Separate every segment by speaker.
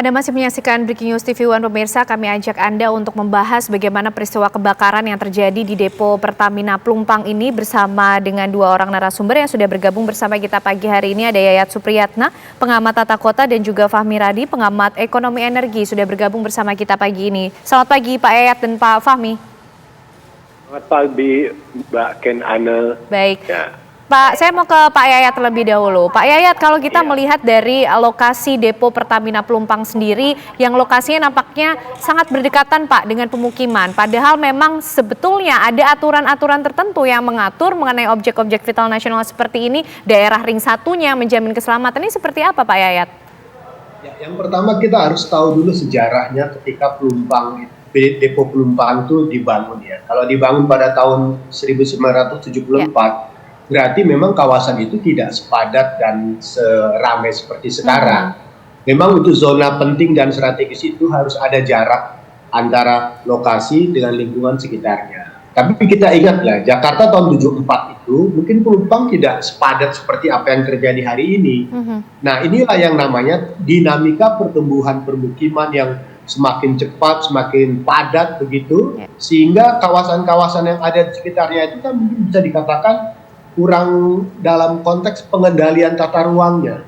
Speaker 1: Anda masih menyaksikan Breaking News TV One pemirsa, kami ajak Anda untuk membahas bagaimana peristiwa kebakaran yang terjadi di depo Pertamina Pelumpang ini bersama dengan dua orang narasumber yang sudah bergabung bersama kita pagi hari ini. Ada Yayat Supriyatna, pengamat tata kota, dan juga Fahmi Radi, pengamat ekonomi energi, sudah bergabung bersama kita pagi ini. Selamat pagi Pak Yayat dan Pak Fahmi.
Speaker 2: Selamat pagi Mbak Ken Ane.
Speaker 1: Baik.
Speaker 2: Ya.
Speaker 1: Pak, saya mau ke Pak Yayat terlebih dahulu. Pak Yayat, kalau kita melihat dari lokasi depo Pertamina Pelumpang sendiri, yang lokasinya nampaknya sangat berdekatan Pak dengan pemukiman. Padahal memang sebetulnya ada aturan-aturan tertentu yang mengatur mengenai objek-objek vital nasional seperti ini, daerah ring satunya menjamin keselamatan. Ini seperti apa Pak Yayat?
Speaker 3: Ya, yang pertama kita harus tahu dulu sejarahnya ketika depo Pelumpang itu dibangun ya. Kalau dibangun pada tahun 1974, berarti memang kawasan itu tidak sepadat dan seramai seperti sekarang. Memang untuk zona penting dan strategis itu harus ada jarak antara lokasi dengan lingkungan sekitarnya. Tapi kita ingatlah, Jakarta tahun 74 itu mungkin Pelumpang tidak sepadat seperti apa yang terjadi hari ini. Nah, inilah yang namanya dinamika pertumbuhan permukiman yang semakin cepat, semakin padat begitu, sehingga kawasan-kawasan yang ada di sekitarnya itu kan mungkin bisa dikatakan kurang dalam konteks pengendalian tata ruangnya.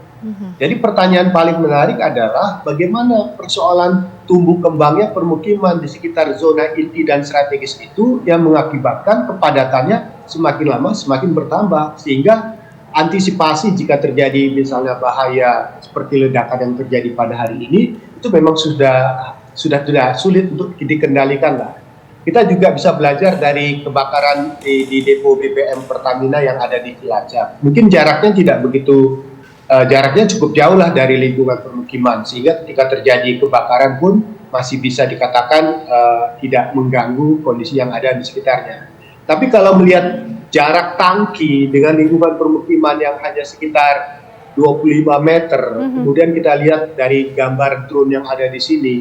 Speaker 3: Jadi pertanyaan paling menarik adalah bagaimana persoalan tumbuh kembangnya permukiman di sekitar zona inti dan strategis itu yang mengakibatkan kepadatannya semakin lama semakin bertambah, sehingga antisipasi jika terjadi misalnya bahaya seperti ledakan yang terjadi pada hari ini itu memang sudah tidak sulit untuk dikendalikan lah. Kita juga bisa belajar dari kebakaran di depo BBM Pertamina yang ada di Cilacap. Mungkin jaraknya tidak begitu, jaraknya cukup jauh lah dari lingkungan permukiman, sehingga ketika terjadi kebakaran pun masih bisa dikatakan tidak mengganggu kondisi yang ada di sekitarnya. Tapi kalau melihat jarak tangki dengan lingkungan permukiman yang hanya sekitar 25 meter, kemudian kita lihat dari gambar drone yang ada di sini,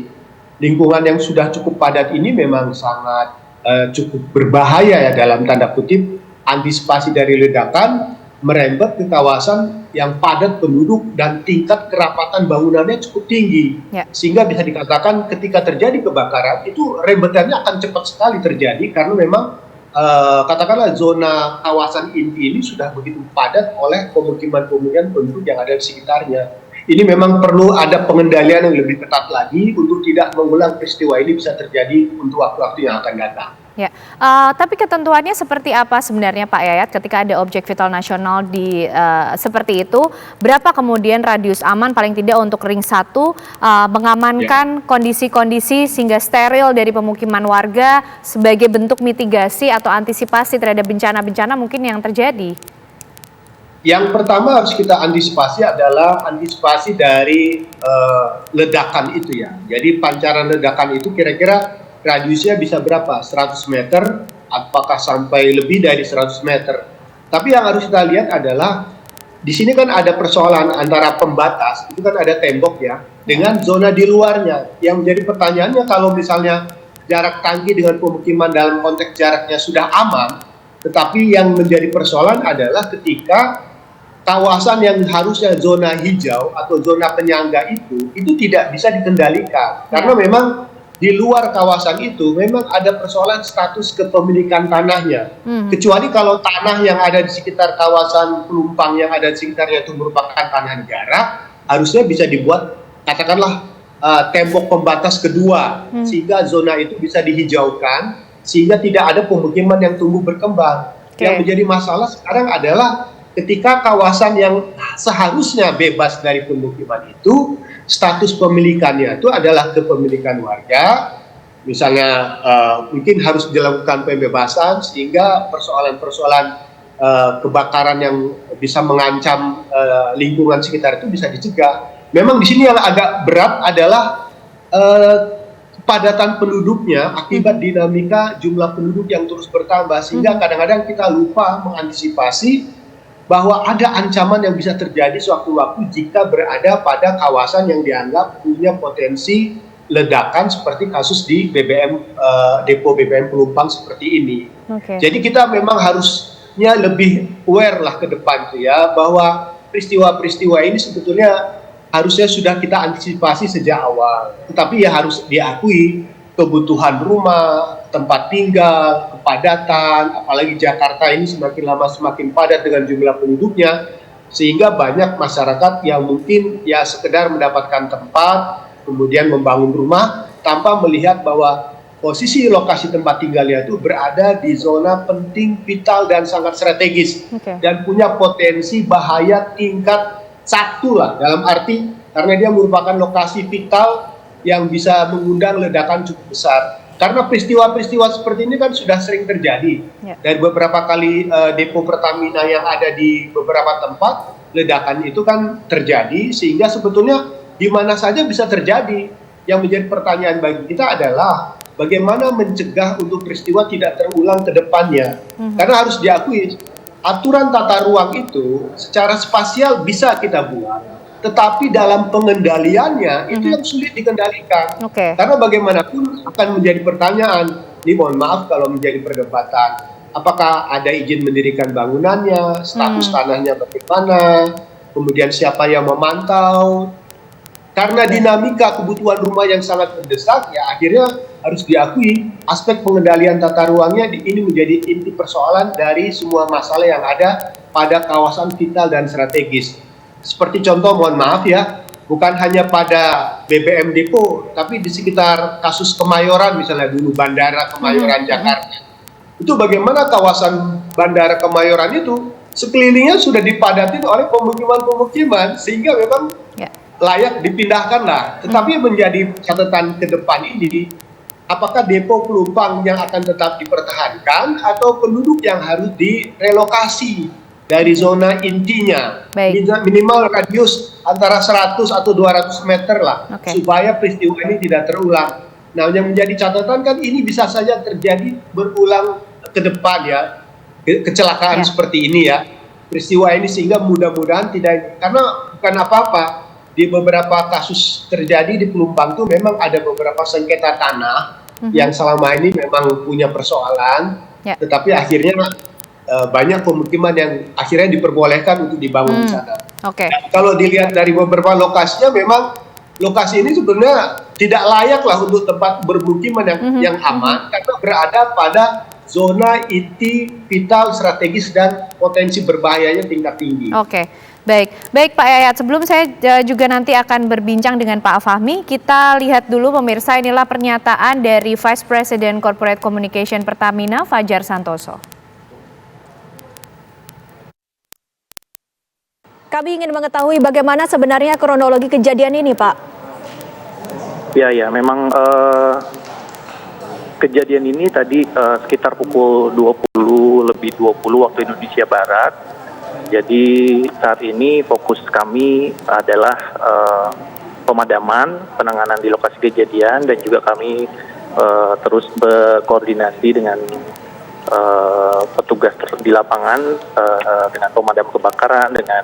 Speaker 3: lingkungan yang sudah cukup padat ini memang sangat cukup berbahaya ya dalam tanda kutip. Antisipasi dari ledakan merembet ke kawasan yang padat penduduk dan tingkat kerapatan bangunannya cukup tinggi, sehingga bisa dikatakan ketika terjadi kebakaran itu rembetannya akan cepat sekali terjadi karena memang katakanlah zona kawasan inti ini sudah begitu padat oleh pemukiman-pemukiman penduduk yang ada di sekitarnya. Ini memang perlu ada pengendalian yang lebih ketat lagi untuk tidak mengulang peristiwa ini bisa terjadi untuk waktu-waktu yang akan datang.
Speaker 1: Ya, tapi ketentuannya seperti apa sebenarnya Pak Yayat ketika ada objek vital nasional di seperti itu? Berapa kemudian radius aman paling tidak untuk ring 1 mengamankan kondisi-kondisi sehingga steril dari pemukiman warga sebagai bentuk mitigasi atau antisipasi terhadap bencana-bencana mungkin yang terjadi?
Speaker 3: Yang pertama harus kita antisipasi adalah antisipasi dari ledakan itu ya. Jadi pancaran ledakan itu kira-kira radiusnya bisa berapa? 100 meter, apakah sampai lebih dari 100 meter. Tapi yang harus kita lihat adalah di sini kan ada persoalan antara pembatas, itu kan ada tembok ya, dengan zona di luarnya. Yang menjadi pertanyaannya kalau misalnya jarak tangki dengan pemukiman dalam konteks jaraknya sudah aman, tetapi yang menjadi persoalan adalah ketika kawasan yang harusnya zona hijau atau zona penyangga itu tidak bisa dikendalikan karena memang di luar kawasan itu memang ada persoalan status kepemilikan tanahnya. Kecuali kalau tanah yang ada di sekitar kawasan Pelumpang yang ada di sekitarnya itu merupakan tanah negara, harusnya bisa dibuat katakanlah tembok pembatas kedua sehingga zona itu bisa dihijaukan sehingga tidak ada pemukiman yang tumbuh berkembang. Yang menjadi masalah sekarang adalah ketika kawasan yang seharusnya bebas dari pemukiman itu, status pemilikannya itu adalah kepemilikan warga, misalnya mungkin harus dilakukan pembebasan sehingga persoalan-persoalan kebakaran yang bisa mengancam lingkungan sekitar itu bisa dicegah. Memang di sini yang agak berat adalah kepadatan penduduknya akibat dinamika jumlah penduduk yang terus bertambah, sehingga kadang-kadang kita lupa mengantisipasi bahwa ada ancaman yang bisa terjadi sewaktu-waktu jika berada pada kawasan yang dianggap punya potensi ledakan seperti kasus di depo BBM Pelumpang seperti ini. Jadi kita memang harusnya lebih aware lah ke depan tuh ya, bahwa peristiwa-peristiwa ini sebetulnya harusnya sudah kita antisipasi sejak awal. Tetapi ya harus diakui kebutuhan rumah, tempat tinggal, kepadatan, apalagi Jakarta ini semakin lama semakin padat dengan jumlah penduduknya, sehingga banyak masyarakat yang mungkin ya sekedar mendapatkan tempat, kemudian membangun rumah tanpa melihat bahwa posisi lokasi tempat tinggalnya itu berada di zona penting, vital, dan sangat strategis, dan punya potensi bahaya tingkat 1 lah, dalam arti karena dia merupakan lokasi vital yang bisa mengundang ledakan cukup besar. Karena peristiwa-peristiwa seperti ini kan sudah sering terjadi. Dari beberapa kali depo Pertamina yang ada di beberapa tempat, ledakan itu kan terjadi, sehingga sebetulnya di mana saja bisa terjadi. Yang menjadi pertanyaan bagi kita adalah bagaimana mencegah untuk peristiwa tidak terulang ke depannya. Karena harus diakui, aturan tata ruang itu secara spasial bisa kita buat, tetapi dalam pengendaliannya itu yang sulit dikendalikan. Karena bagaimanapun akan menjadi pertanyaan, ini mohon maaf kalau menjadi perdebatan, apakah ada izin mendirikan bangunannya, status tanahnya bagaimana, kemudian siapa yang memantau. Karena dinamika kebutuhan rumah yang sangat mendesak, ya akhirnya harus diakui aspek pengendalian tata ruangnya ini menjadi inti persoalan dari semua masalah yang ada pada kawasan vital dan strategis. Seperti contoh, mohon maaf ya, bukan hanya pada BBM Depo, tapi di sekitar kasus Kemayoran, misalnya dulu Bandara Kemayoran Jakarta. Itu bagaimana kawasan Bandara Kemayoran itu sekelilingnya sudah dipadati oleh pemukiman-pemukiman, sehingga memang layak dipindahkan lah. Tetapi menjadi catatan ke depan ini, apakah depo pelumpang yang akan tetap dipertahankan atau penduduk yang harus direlokasi dari zona intinya, minimal radius antara 100 atau 200 meter lah, supaya peristiwa ini tidak terulang. Nah, yang menjadi catatan kan ini bisa saja terjadi berulang ke depan ya, kecelakaan seperti ini ya, peristiwa ini, sehingga mudah-mudahan tidak, karena bukan apa-apa, di beberapa kasus terjadi di Pelumpang itu memang ada beberapa sengketa tanah yang selama ini memang punya persoalan, tetapi akhirnya banyak pemukiman yang akhirnya diperbolehkan untuk dibangun di sana. Kalau dilihat dari beberapa lokasinya, memang lokasi ini sebenarnya tidak layak lah untuk tempat bermukiman yang aman, karena berada pada zona inti, vital, strategis, dan potensi berbahayanya tingkat tinggi.
Speaker 1: Baik Pak Yayat, sebelum saya juga nanti akan berbincang dengan Pak Fahmi, kita lihat dulu pemirsa, inilah pernyataan dari Vice President Corporate Communication Pertamina, Fajar Santoso. Kami ingin mengetahui bagaimana sebenarnya kronologi kejadian ini, Pak.
Speaker 4: Ya, memang kejadian ini tadi sekitar pukul 20 lebih 20 waktu Indonesia Barat. Jadi saat ini fokus kami adalah pemadaman, penanganan di lokasi kejadian, dan juga kami terus berkoordinasi dengan petugas di lapangan, dengan pemadam kebakaran, dengan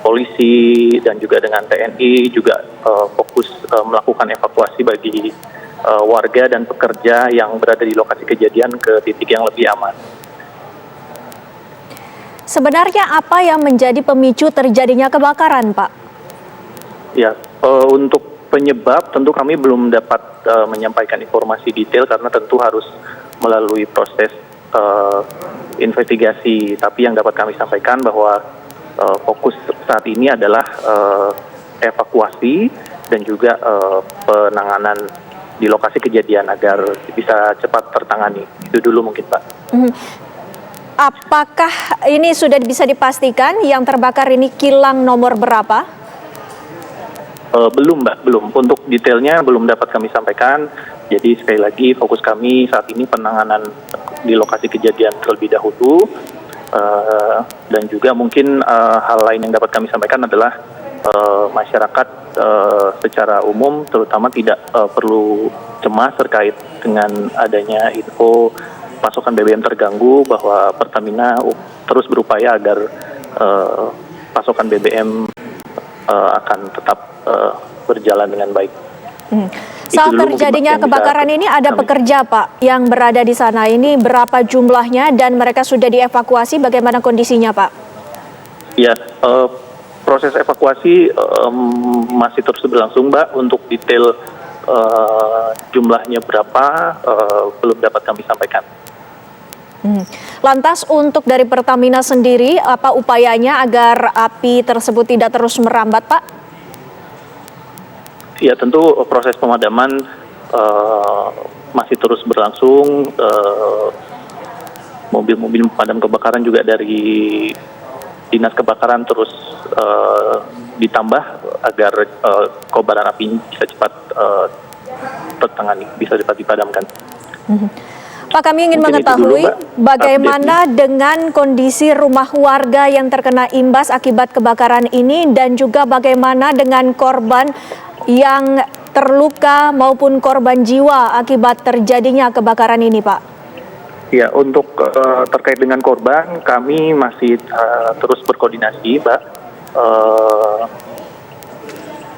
Speaker 4: polisi, dan juga dengan TNI, juga fokus melakukan evakuasi bagi warga dan pekerja yang berada di lokasi kejadian ke titik yang lebih aman.
Speaker 1: Sebenarnya apa yang menjadi pemicu terjadinya kebakaran, Pak?
Speaker 4: Ya, untuk penyebab tentu kami belum dapat menyampaikan informasi detail karena tentu harus melalui proses investigasi. Tapi yang dapat kami sampaikan bahwa fokus saat ini adalah evakuasi dan juga penanganan di lokasi kejadian agar bisa cepat tertangani. Itu dulu mungkin, Pak.
Speaker 1: Apakah ini sudah bisa dipastikan yang terbakar ini kilang nomor berapa?
Speaker 4: Belum, Mbak, belum. Untuk detailnya belum dapat kami sampaikan. Jadi sekali lagi fokus kami saat ini penanganan di lokasi kejadian terlebih dahulu. Dan juga mungkin hal lain yang dapat kami sampaikan adalah masyarakat secara umum terutama tidak perlu cemas terkait dengan adanya info pasokan BBM terganggu, bahwa Pertamina terus berupaya agar pasokan BBM akan tetap berjalan dengan baik.
Speaker 1: Saat terjadinya kebakaran ini ada pekerja, Pak, yang berada di sana. Ini berapa jumlahnya dan mereka sudah dievakuasi, bagaimana kondisinya, Pak?
Speaker 4: Ya, proses evakuasi masih terus berlangsung, Mbak. Untuk detail jumlahnya berapa belum dapat kami sampaikan.
Speaker 5: Lantas untuk dari Pertamina sendiri, apa upayanya agar api tersebut tidak terus merambat, Pak?
Speaker 4: Ya, tentu proses pemadaman masih terus berlangsung. Mobil-mobil pemadam kebakaran juga dari Dinas Kebakaran terus ditambah agar kobaran api bisa cepat tertangani, bisa cepat dipadamkan.
Speaker 5: Pak, kami ingin
Speaker 4: Mungkin
Speaker 5: mengetahui
Speaker 4: itu dulu, Mbak,
Speaker 5: bagaimana dengan kondisi rumah warga yang terkena imbas akibat kebakaran ini dan juga bagaimana dengan korban yang terluka maupun korban jiwa akibat terjadinya kebakaran ini, Pak?
Speaker 4: Ya, untuk terkait dengan korban, kami masih terus berkoordinasi, Mbak.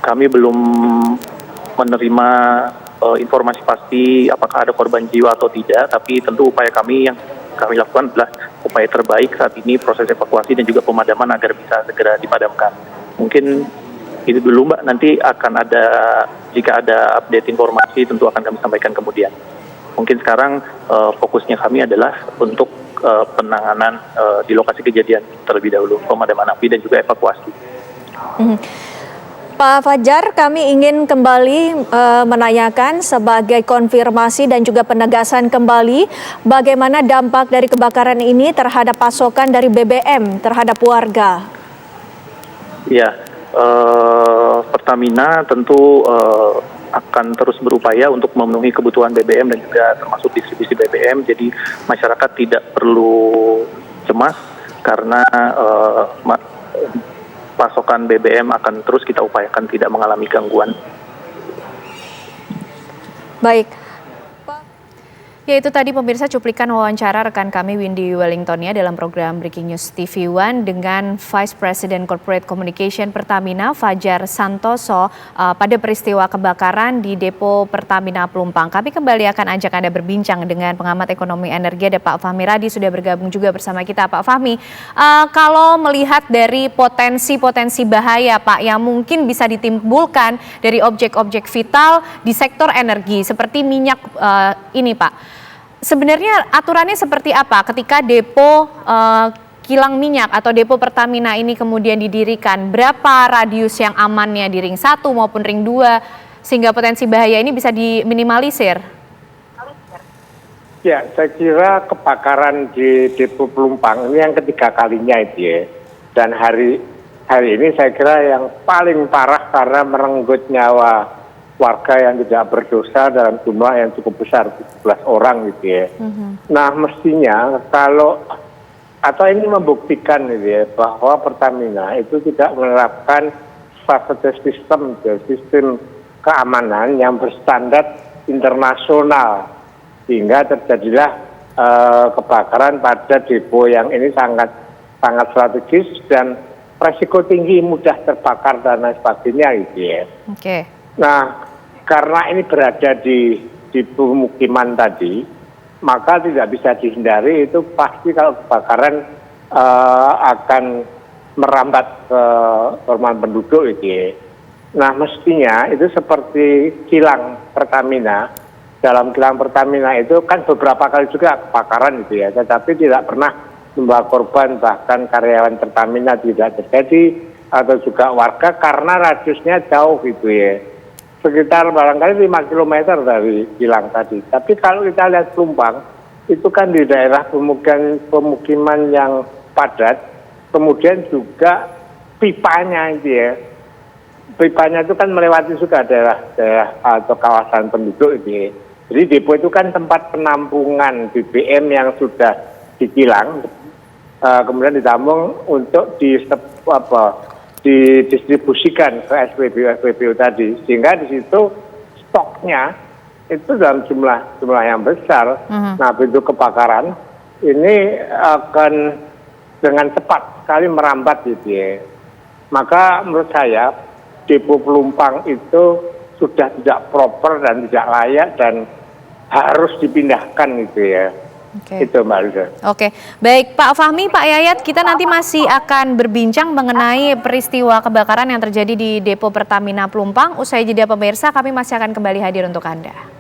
Speaker 4: Kami belum menerima informasi pasti apakah ada korban jiwa atau tidak, tapi tentu upaya kami yang kami lakukan adalah upaya terbaik saat ini, proses evakuasi dan juga pemadaman agar bisa segera dipadamkan. Mungkin itu dulu, Mbak. Nanti akan ada, jika ada update informasi tentu akan kami sampaikan kemudian. Mungkin sekarang fokusnya kami adalah untuk penanganan di lokasi kejadian terlebih dahulu, pemadaman api dan juga evakuasi.
Speaker 5: Pak Fajar, kami ingin kembali menanyakan sebagai konfirmasi dan juga penegasan kembali bagaimana dampak dari kebakaran ini terhadap pasokan dari BBM terhadap warga.
Speaker 4: Ya, Pertamina tentu akan terus berupaya untuk memenuhi kebutuhan BBM dan juga termasuk distribusi BBM. Jadi masyarakat tidak perlu cemas karena pasokan BBM akan terus kita upayakan tidak mengalami gangguan.
Speaker 5: Baik.
Speaker 1: Ya, itu tadi pemirsa cuplikan wawancara rekan kami Windy Wellington ya dalam program Breaking News TV One dengan Vice President Corporate Communication Pertamina Fajar Santoso pada peristiwa kebakaran di depo Pertamina Pelumpang. Kami kembali akan ajak Anda berbincang dengan pengamat ekonomi energi, ada Pak Fahmi Radi sudah bergabung juga bersama kita. Pak Fahmi, kalau melihat dari potensi-potensi bahaya Pak yang mungkin bisa ditimbulkan dari objek-objek vital di sektor energi seperti minyak ini Pak. Sebenarnya aturannya seperti apa ketika depo kilang minyak atau depo Pertamina ini kemudian didirikan? Berapa radius yang amannya di ring 1 maupun ring 2 sehingga potensi bahaya ini bisa diminimalisir?
Speaker 2: Ya, saya kira kebakaran di depo Pelumpang ini yang ketiga kalinya itu ya. Dan hari ini saya kira yang paling parah karena merenggut nyawa warga yang tidak berdosa dalam jumlah yang cukup besar, 17 orang gitu ya. Nah, mestinya atau ini membuktikan gitu ya, bahwa Pertamina itu tidak menerapkan safety system, sistem keamanan yang berstandar internasional, sehingga terjadilah kebakaran pada depo yang ini sangat strategis dan resiko tinggi, mudah terbakar dan lain sebagainya gitu ya.
Speaker 1: Oke.
Speaker 2: Nah, karena ini berada di pemukiman tadi, maka tidak bisa dihindari, itu pasti kalau kebakaran akan merambat ke rumah penduduk gitu ya. Nah, mestinya itu seperti kilang Pertamina. Dalam kilang Pertamina itu kan beberapa kali juga kebakaran gitu ya, tetapi tidak pernah membawa korban, bahkan karyawan Pertamina tidak terjadi atau juga warga karena radiusnya jauh gitu ya. Sekitar barangkali 5 km dari kilang tadi. Tapi kalau kita lihat Pelumpang, itu kan di daerah pemukiman yang padat, kemudian juga pipanya itu ya. Pipanya itu kan melewati juga daerah atau kawasan penduduk itu ya. Jadi depo itu kan tempat penampungan BBM yang sudah dikilang, kemudian ditampung untuk didistribusikan ke SPBU tadi, sehingga di situ stoknya itu dalam jumlah yang besar. Nah, pintu kebakaran ini akan dengan cepat sekali merambat gitu ya. Maka menurut saya depo Pelumpang itu sudah tidak proper dan tidak layak dan harus dipindahkan gitu ya. Itu Mbak Luda.
Speaker 1: Oke, baik Pak Fahmi, Pak Yayat, kita nanti masih akan berbincang mengenai peristiwa kebakaran yang terjadi di Depo Pertamina Pelumpang. Usai jeda pemirsa, kami masih akan kembali hadir untuk Anda.